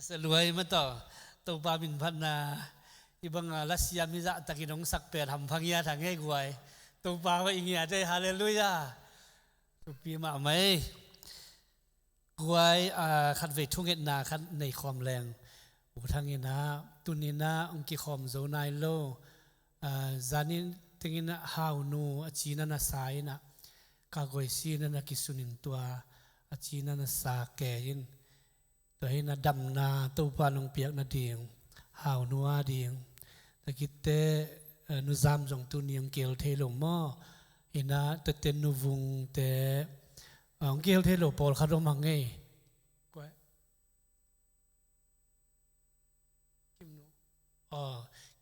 สลวยมาต่อตัวปาบินพัฒนาที่บังรัสเซียมิจะตะกินองสักเปียทำพังยาทางให้กวยตัวปาว่าอย่างเงี้ยใจฮาเลลูยาตัวปีมาไหมกวยขัดเวทุงเงินนาขัดในความแรงอุทางเงินนาตุนินาองค์กิคอมโซนายโลจานิถึงเงินฮาวนูอาจีนันสายนะกากวยซีนันกิสุนินตัวอาจีนันสาแก่ยินตัวให้นาดำนาตัวปานองเปียกนาเดียงหาวนัวเดียงตะกิเตนุซามจงตุนียงเกลเทโลมอเห็นนะตะเตนุวุงเตองเกลเทโลปอลคาร์มังเงกว่า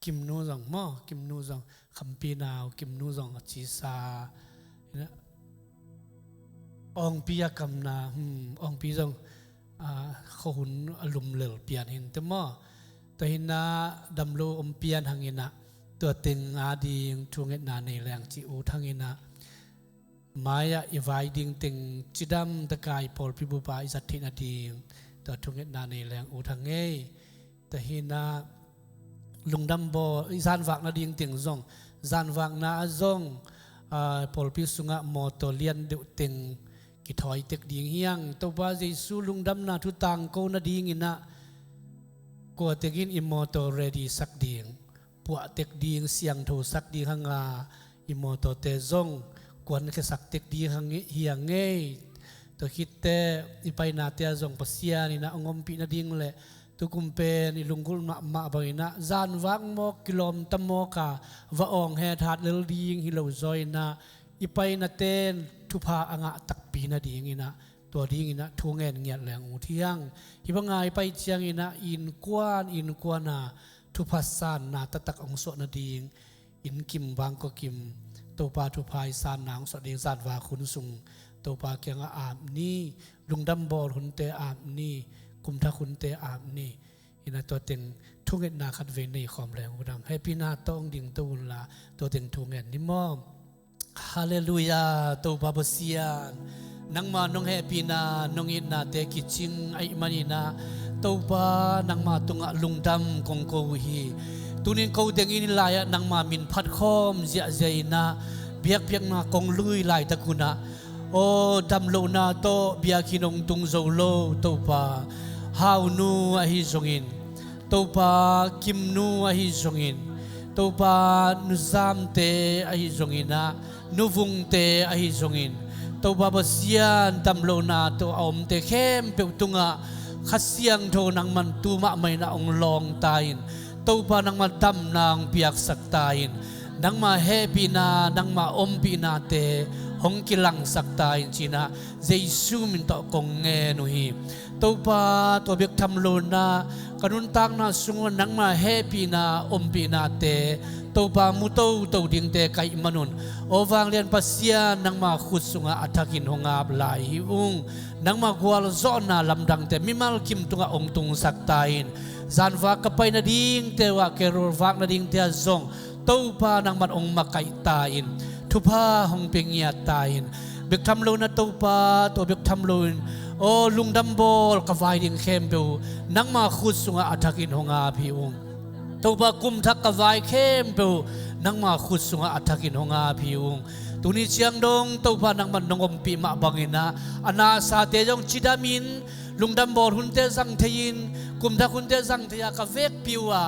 กิมนูจงมอกิมนูจงคัมปีนาวกิมนูจงจีซานะองปียกำนาองปีจงเขาหุ่นอารมณ์เหลวเปลี่ยนเห็นแต่มอตัวเห็นนะดำโลอมเปลี่ยนทางเงินนะตัวเต็งอาดีช่วงเงินนาในแรงจีโอทางเงินนะมายาอีไวดิงเต็งจิดำตะกายพอลพิบูปาอิสัตถินาดีตัวช่วงเงินนาในแรงโอทางเงยแต่เห็นนะลุงดำบออิจานวักนาดีงเต็งซงจานวักนาซงพอลพิสุงะมอตัวเลียนเดือเต็งกิถอยเต็กดิ่งเฮียงตัวบาเจสูลุงดำนาทุตังโกนาดิ่งอินะกัวเต็กินอิมมอโตเรดีสักดิ่งปวดเต็กดิ่งเสียงโทสักดิ่งหังอาอิมมอโตเตซงกวนแค่สักเต็กดิ่งหังเฮียงเงยตัวคิดเตอิไปนาเตซงปัสยานี่นะองอมปีนาดิ่งเลยตุกุมเปนิลุงกุลมาบริณะจานวังโมกิโลมตมโมกาวะองแห่ถาดเลดิ่งฮิโลซอยนะอีไปนาเตนทุพาอ่างตักปีนาดีงินะตัวดีงินะทวงเงินเงียแหลงอุทิยังฮิบังไงไปเชียงงินะอินกวนนาทุพัสสานนาตะตักองสวนาดีอินกิมบางก็กิมตัวปาทุพายสานนางสวดเดงสานวาคุณสุงตัวปาเกียงอาบนี่ลุงดำบอลหุ่นเตอาบนี่กุมทักหุ่นเตอาบนี่อินะตัวเต็งทุงเงินนาคัดเวนีความแรงอุดมให้พี่นาต้องดิ่งตูนละตัวเต็งทุงเงินนิมอมฮาเลลูยาตัวบาบเซียนนังมานงเฮปีนานงอินนาเตกิจิงไอมานีนาตัวบานังมาตุงะลุงดำกงโกวีตุนินเขาเดงอินลายนังมามินพัดคอมเจียเจนาเบียกเบียกนากงลุยลายตะกุนะโอ้ดำโลนาโตเบียกินงตุงโซโลตัวบาฮาวนูอหิจงอินตัวบากิมนูอหิจงอินตัวบานุซามเตอหิจงอินะนุวุงเตอหิจงอินตัวบาบเซียนดำโลนาตัวอมเตเข้มเปียวตุงะขัดเสียงโทนังมันตูมะไม่นาองลองตายตัวบานังมาดำนางเปียกสักตายนังมาเฮปีนานังมาอมปีนาเตหงกิลังสักตายจีนะเจซูมินตอกงเงนุฮีตัวบาตัวเบียกทำโลนากันุนตังนาสุงนังมาเฮปีนาอมปีนาเตตัวบามุโตตัวดิ่งเตไกมนุนโอวังเลียนปัสยานังมาขุดสุงอัฐกินหงอาบลายหิวงนังมากวาลซอนาลำดังเตมิมัลคิมตุงองตุงสักตายจานวากไปนาดิ่งเตวะเกโรวักนาดิ่งเตซงตัวบานังมันองมาไกตายทุพาหงเปียงยาตายเบิกทำโลนตัวบาตัวเบิกทำโลนโอ้ลุงดำโบลกวายดิ่งเข้มเปวนังมาขุดสุงอัฐกินหงอาพิวงตัวบากุมทักกวายเข้มเปวนังมาขุดสุงอัฐกินหงอาพิวงตุนิเชียงดงตัวบานังมันนงอมปีมาบังอินะอนาซาเตจงจิดามินลุงดำโบลหุ่นเตสังเทียนกุมทักหุ่นเตสังเทียกเวกพิวา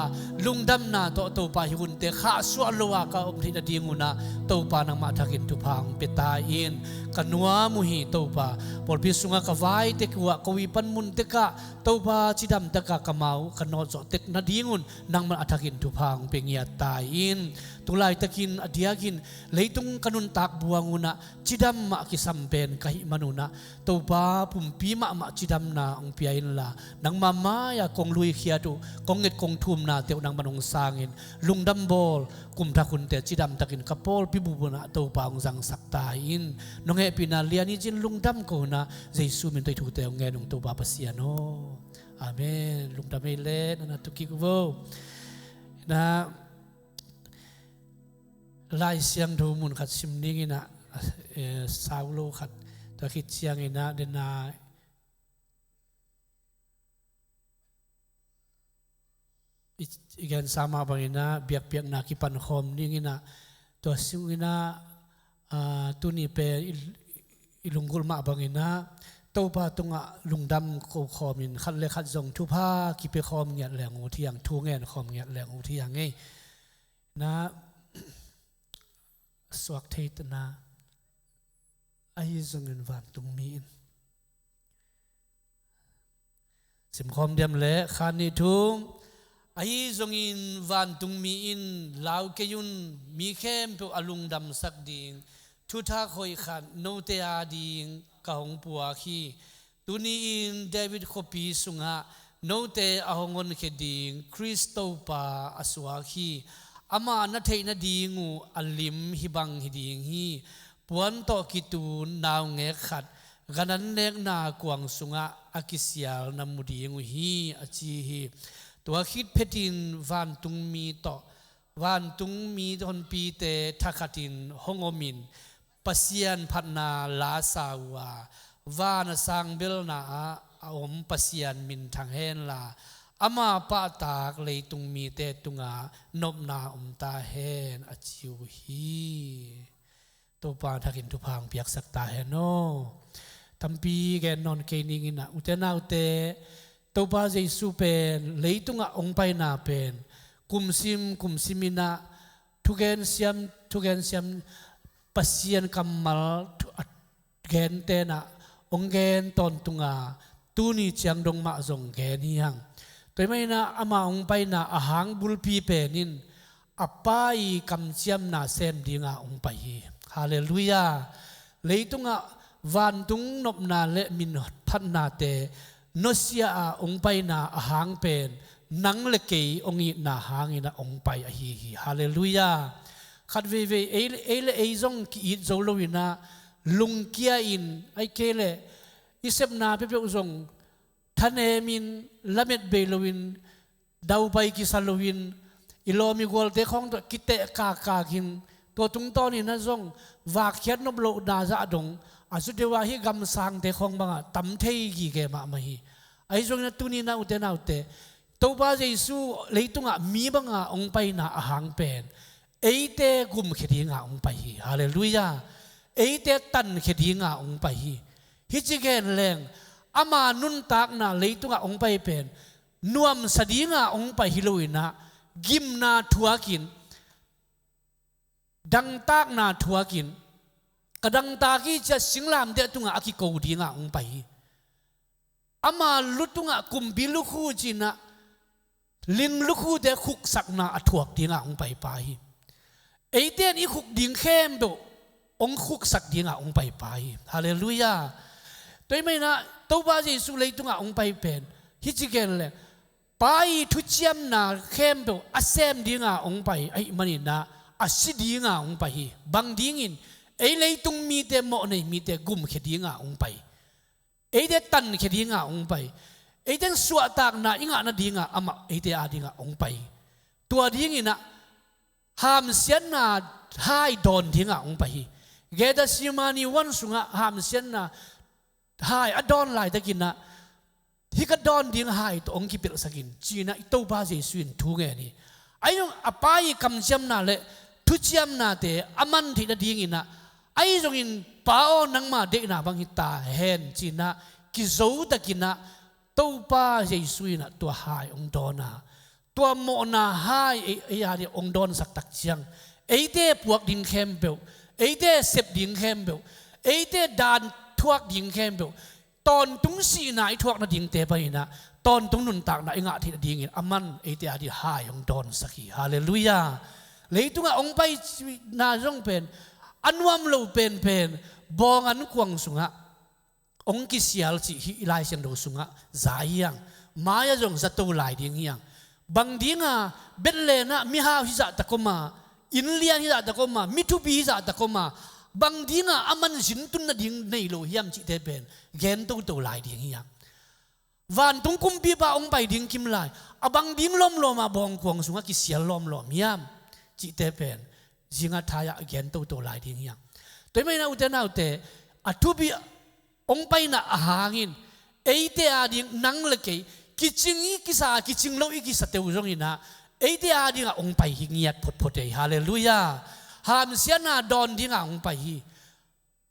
ลุงดำนาตัวปาหุ่นเตข้าสวลวากาอมทิดดีงูนะตัวปานังมาทักินทุพังเปตาอินกันนัวมุฮีตัวปาปอลพิสุงะกวายเตกวะกวีปันมุนเตกะตัวปาจิดำเตกะกะเมากันนอจเตกนาดีงูนังมาทักินทุพังเปียงยาตาอินตุลายตะกินอดียกินเลยตุงกันุนตักบัวงูนะจิดำมากิสัมเป็นกะหิมนุนะตัวปาปุ่มปีมาจิดำนาองเปียอินละนังมามายากงลุยเขียดูกงเงดกงทุมนาเตวนังมันองสางอินลุงดำโบลกุมทักคุณเตจิดำตะกินกะโปลพิบูบุนะตัวปาองสังสักตาอินน้องเอปินาเลียนี่จินลุงดำกูนะเจซูมินตัวถูเตวเงนองตัวปาปัสยาโนอาเมนลุงดำเอเลนะตุกิกโวนะไล่เสียงดูมุนขัดซิมนิ่งนะสาวโลขัดตะคิดเสียงนะเดนา igen sama bangina biak na ki pan khom ningina to singina tuni pe ilungul ma bangina to pa tunga lungdam ko khomin khat le khat jong thu pha ki pe khom ngiat leng u thiang thu ngen khom ngiat leng u thiang nge na swak theit na ai zong in van tung mi in sim khom dem le khani thung ai zong in van tung mi in lau ke yun mi khem pu alung dam sak ding thu tha khoi khan no te a ding ka hong puwa khi tuni in David khopi sunga no te ahongon ke ding Kristo pa aswa khi ama na thei na dingu alim hibang hiding hi puan to kitun naw nge khat ganan nek na kwang sunga akisial namudingu hi achi hiตัวคิดเพตินวันตุงมีต่อวันตุงมีทนปีเตทักตินฮงอมินปัสยันพันนาลาสาวาวานสังเบลนาอมปัสยันมินทางเฮนลาอามาปะตากเลยตุงมีเตตุงานบนาอมตาเฮนอจิวฮีตัวปานทักินทุพังเปียกสักตาเฮโนทัมปีแกนอนเกนิงินะอุเทนาอุเตตัวป้าเยซูเป็นเลยตุงะองไปนาเป็นกุมซิมินะทุกเกนเซียมปัสยันกัมมัลเกนเตนะองเกนตอนตุงะตูนี่เชียงดงมาจงเกนยังตัวไม่นะอามาองไปนาอาหางบุลปีเป็นนินอป้ายกำเชียมนาเซมดีงาองไปฮาเลลูยาเลยตุงะวันตุงนบนาเลมินพันนาเตนเสียองไปนาหางเป็นนังเลกีองอีนาหางอีนาองไปอหิฮาเลลูยาขัดเวเอจงกีดโจโลวินาลุงเกียอินไอเคเลอิเซบนาเปเปอุจงทันเอมินละเม็ดเบลวินดาวไปกิซาลวินอิโลมิกอลเตของตัวกิเตกากินตัวตุงตอนี่นะจงวากเขียนนบโลดาจะดงอาสุดเดว่าฮีกำสังเตของบังตั้มเทยีเกมาไม่ฮีไอ้จงนั้นตุนีน่าอุเตน่าอุเตตัวบ้าเยซูเลยตุงะมีบังองไปน่าหางเป็นไอ้เตกุมเขดีงะองไปฮีฮาเลลูยาไอ้เตตันเขดีงะองไปฮีฮิจิเกนแรงอามานุนตากน่าเลยตุงะองไปเป็นนวมสดีงะองไปฮิโลวินะกิมนาทัวกินดังตากนาทัวกินกระดังตากีจะสิงลามเดตุงะอากิโกดีงะองไปอามาลุตุงะกุมบิลุคูจินะลิงลุคูเดคุกสักนาอถวกดีงะองไปไปไอเดียนอีคุกดิงเข้มดูองคุกสักดีงะองไปไปฮาเลลูยาตัวไม่นะตัวบ้าเยซูเลยตุงะองไปเป็นฮิจิเกนเลยไปทุจยมนาเข้มดูอาเซมดีงะองไปไอมันนี่นะอาสิดีงะองไปบางดีงินไอ้เลยตุงมีแต่หมอในมีแต่กุมเขดีงาองไปไอ้เดตันเขดีงาองไปไอ้เดสวดตากนาอิงานาดีงาอามาไอ้เดอาดีงาองไปตัวดีงินะหามเสียนนาหายดอนดีงาองไปเกดสิมานีวันสุงะหามเสียนนาหายอดอนไหลตะกินนะที่ก็ดอนดีงหายตัวองคิเปิลสกินจีนะตัวบ้าเจสุนทุกแง่นี่ไอ้ยงอปายกำจำนาเลทุจยมนาเตอามันที่นาดีงินะไอ้จงอินป้าอนังมาเด็กนาบังฮิตาเห็นจีน่ากิโซตะกินะตัวป้าเยซูนะตัวหายองดอนาตัวโมนาหายไอ้ยาเดียองดอนสักตักเชียงไอ้เดปวกดิงเข้มเบลไอ้เดเสพดิงเข้มเบลไอ้เดดานทวกดิงเข้มเบลตอนตุงสีนายทวกนาดิงเตไปนะตอนตุงนุนตากนาอิงะที่นาดิงอินอามันไอ้เดอาดีหายองดอนสักฮีฮาเลลูยาเลยตุงะองไปนาจงเป็นอันวามเราเป็นบองอันกวางสุงะองกิเสียลสิฮิไลเสียงดูสุงะใจยังมายาจงจะตัวไหลดิ้งยังบางดิ้งอ่ะเบลเลนะมิฮาฮิจัตตะกมาอินเลียนฮิจัตตะกมามิทูบีฮิจัตตะกมาบางดิ้งอ่ะอามันสินตุนนะดิ้งในโลหิมจิเตเป็นเกนตัวไหลดิ้งยังวันตุงคุมปีบาองไปดิ้งกิมไลบางดิ้งล้มลมาบองกวางสุงะกิเสียล้มยามจิเตเป็นจิงาทายาเกนตัวไหลดิ้งยังตัวไม่น่าอุตนาอุตอัตุบีองไปน่ะหางินไอเตอาดิ้งนังเล็ก กิจิงอีกิสากิจิงโลอีกิสเตวจงอินะไอเดียดิงะองไปหิเงียดพดเอฮาเลลูยาหามเสียนาดอนดิงะองไปหิ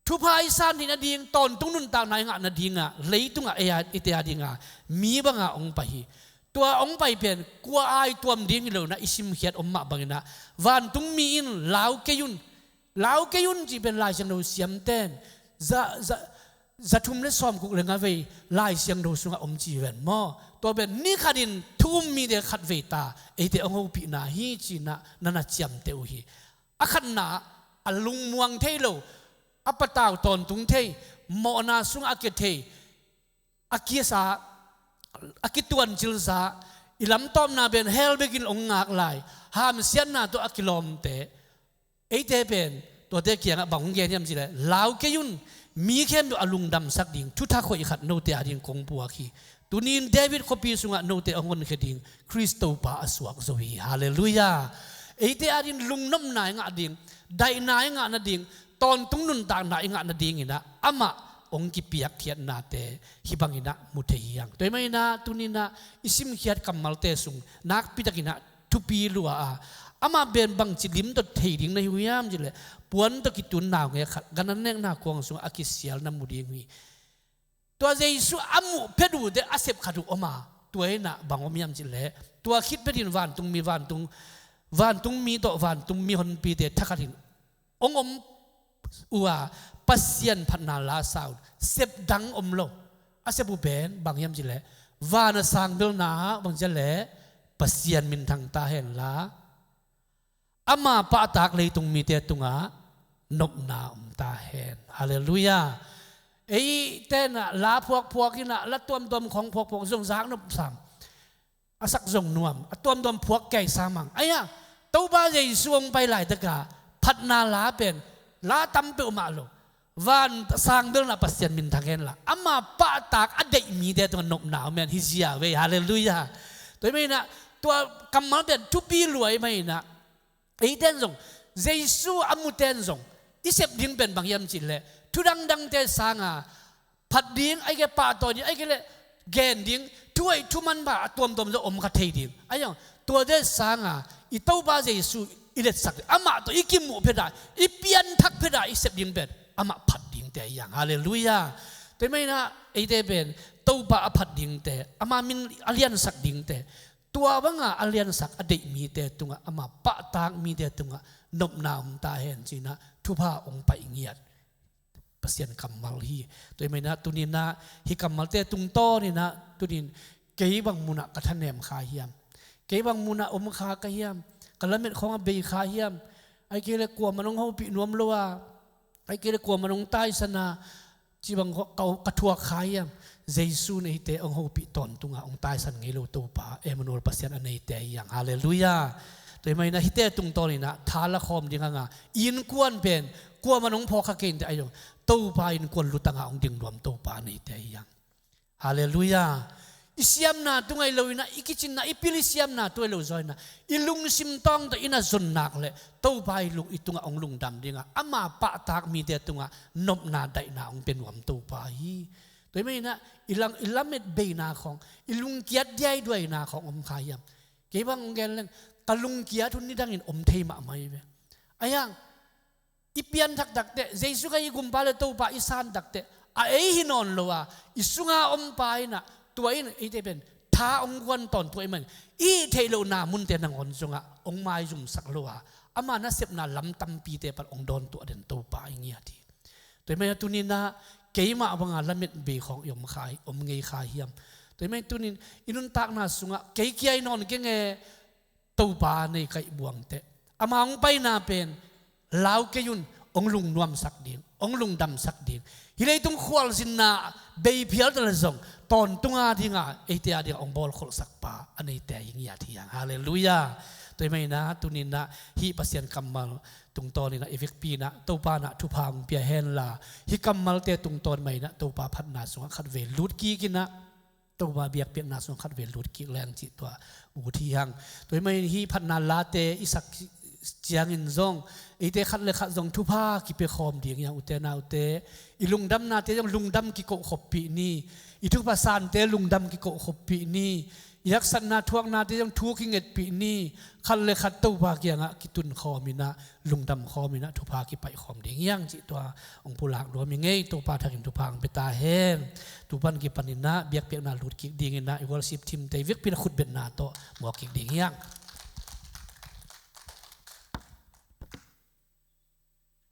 ทุพายซานดินาดิงตอนตุงนุนตางนายงะนาดิงะเลยตุงะเอไอเดียดิงะมีบังะองไปหิตัวองไปเป็นกัวไอตัวมดิงเลวนะอิสิมเขียดอมมะบังนะวันตุงมีอินลาวเกยุนจีเป็นลายเสียงดูเสียมเต้นจะทุ่มเล็ดซ้อมกุกเลงเวลายเสียงดูสุงอมจีเวนมอตัวเป็นนี่ขัดินทุ่มมีเดขัดเวตาไอเดองหูปีนาฮีจีนะนันเจียมเตวฮีอขันนาอลุงมวงเทโลอปตาวตอนตุงเทมอนาสุงอาเกเทอาเกียสาอากิตวนจิลซาอิลำต้อมนาเป็นเฮลเบกินองงากลายหามเสียนนาตัวอากิลอมเตไอเดเป็นตัวเด็กเกียงบังเงียนจีเลยลาวเกยุนมีเข้มอลุงดำสักดิ่งทุกท่าคอยขัดโนเตอดิ่งคงปัวขี้ตุนินเดวิดคบีสุงะโนเตองคนเขดิ่งคริสโตปาอสวกโซฮีฮาเลลูยาไอเตอดิ่งลุงน้ำนายงะดิ่งได้นายงะนาดิ่งตอนตุงนุนต่างนายงะนาดิ่งอินะอามาองกิปียกเขียนนาเตฮิบังอินะมุเทียงตัวไม่นะตุนินะอิสิมเขียดกัมมัลเตสุงนักพิจารณาทุปีลัวอามาเบนบังจิลิมตัวเทียงในหัวยามจิเลยปวนตะกิตุนนาวเงี้ยขัดกันนั่นเองน่ากวงสุงอากิเสียลน้ำมุดีงมีตัวเจสุอามุเพดูเดอาเซบขัดออกมาตัวเองน่ะบางอมยามจิเลยตัวคิดไปดินวันตุงมีวันตุงมีตัววันตุงมีคนปีเดทักขัดินองอมอัวปัสยันพันนาลาสาวเซบดังอมโลอาเซบุเบนบางยามจิเลยวันสังเบลนาบางจิเลยปัสยันมินทางตาเห็นละอามาปะตากเลยตุงมีเตตุงะนบนาตาเห็นฮาเลลูยาไอ้เต้นลาพวกกินะละตัวมของพวกทรงสางนบสังอาศักทรงนวมตัวมพวกแก่สามังไอ้ยังตัวบ้าใหญ่สวงไปหลายตะกาพัดนาลาเป็นลาตั้มเปอมาโลวันสร้างเรื่องละปัสยันมินทางเห็นละอามาปะตากอเดมีเตตุงนบนาเมียนฮิจิยาเวฮาเลลูยาตัวไม่นะตัวกำมันเป็นทุบีรวยไม่นะไอ้เต้นส่งเยซูอามุเต้นส่งอิเสบดิ้งเป็นบางยามจิตเลยทุดังเตสางาผัดดิ้งไอ้แกป่าตัวนี้ไอ้แกเลยแกนดิ้งช่วยทุมันบ่าตัวจะอมกระเทยดิ้งไอ้ยังตัวเตสางาอิเต้าบ้าเยซูอิเล็ดสักอามาตัวอิกิมูเพดาอิเปียนทักเพดาอิเสบดิ้งเป็นอามาผัดดิ้งแต่ยังฮาเลลูยาแต่ไม่นะไอ้เต้เป็นเต้าบ้าผัดดิ้งแต่อามามินอเลียนสักดิ้งแต่ตัวว่างอเลียนสักอดีตมีแต่ตุงอามาปะตางมีแต่ตุงนบนามตาเห็นจีนะทุพาองไปเงียดเปเสียนกำมัลฮีตัวไม่นะตุนินะฮิกำมัลเตตุงโตนี่นะตุนินเกี่ยบังมุนะกระทันเนมขาเฮียมเกี่ยบังมุนะอมขากระเฮียมกระเม็ดของเบยขาเฮียมไอ้เกี่ยกลัวมันองเขาปีนวมลัวไอ้เกี่ยกลัวมันองใต้สนาจีบังเกากระทัวขาเฮียมเยซูในเตองหูปีตอนตุงองตายสันเงโลตัวป่าเอมนูลปัสยันในเตยังฮาเลลูยาแต่ไม่นะฮิเตตุงตอนนี้นะทาละคอมดิงงาอินกวนเป็นกลัวมันองพอขะเกนแต่ไอ้ยงตัวป่าอินกวนลุตังองดิงรวมตัวป่าในเตยังฮาเลลูยาอิสยามนาตุงไอโลยนะอิกิจินนะอิปิลิสยามนาตัวโลจอยนะอิลุงซิมตองตัวอินาจนนักเลยตัวป่าอิลุงอิตุงองลุงดำดิงาอามาปะตากมีเตตุงนบนาได้นาองเป็นรวมตัวป่าฮีตัวไม่นะอิลังเม็ดเบนาของอิลุงเกียดใหญ่ด้วยนาของอมขายำเกี่ยบังเกลเลงตะลุงเกียทุนนี่ดังอินอมเทมาไม่เว้ยไอ้ยังอิเปียนทักดักเตะเจสุกัยกุมพาเลตัวป่าอิสานดักเตะไอ้หินอนโลวะอิสุงาอมปายนะตัวอินไอ้เตเป็นท้าองควันตอนตัวมันอีเทโลนามุนเตนังอนสุงะองไม้จุ่มสักโลวะอามานะเสพนาลำตัมปีเตปัดองดอนตัวเด่นตัวป่าอย่างเงี้ยทีตัวไม่ตุนินะเกี่ยมาบังอาละเม็ดเบของยมขายอมเงยขายเฮียมแต่ไม่ตุนินอินุนตักนาสุงะเกี่ยนอนเก่งตัวป่าในไก่บวงเตะอามาองไปนาเป็นลาวเกยุนองลุงนวมสักดินองลุงดำสักดินฮิเลตุงควอลสินนาเบย์เพียลตะละซงตอนตุงอาทิงาเอเตียดิองบอลขลสักป่าอันนี้แต่ยิงยาที่ยังฮาเลลูยาแต่ไม่นะตุนินนะฮิปัสยันกัมมัลตุงตอนนี่นะเอฟปีนะตัวปานะทุพางเปียเฮนลาฮิกัมมัลเตตุงตอนไม่นะตัวปาพัดนาสงขัดเวลุดกีกินะตัวปาเบียกเปียกนาสงขัดเวลุดกีแรงจิตตัวอุทิยังตัวไม่ฮิพัดนาลาเตอิสัก เจียงอินซงอีเตขัดเลยขัดซงทุพากิเปคอมเดียงยังอุเตนาอุเตอีลุงดำนาเตยังลุงดำกิโกขบปีนี่อีทุกภาษาเตลุงดำกิโกขบปีนี่ยักษ์สันนาทวงนาเตยังทุกิเงตปีนี่ขัดเลยขัดตู้ภากียงะกิตุนคอมินะลุงดำคอมินะทุพากิไปคอมเดียงยังจิตัวองค์ปุลักรวมยังไงตัวปาทักิมทุพังเปตาเฮมตุปันกิปันินะเบียกเปียกนาลุดกิดีเงินนะอีวอลสิบทิมเตวิกพินขุดเบ็ดนาโตหมวกกิดียัง